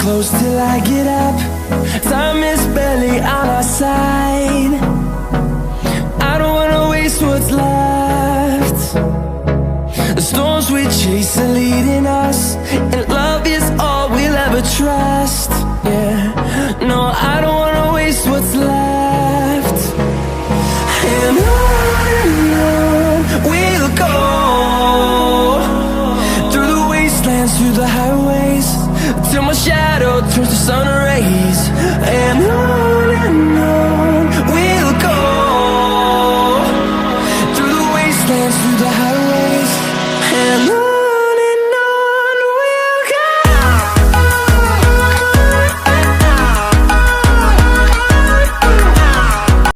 close till I get up. Time is barely on our side. I don't wanna waste what's left. The storms we chase are leading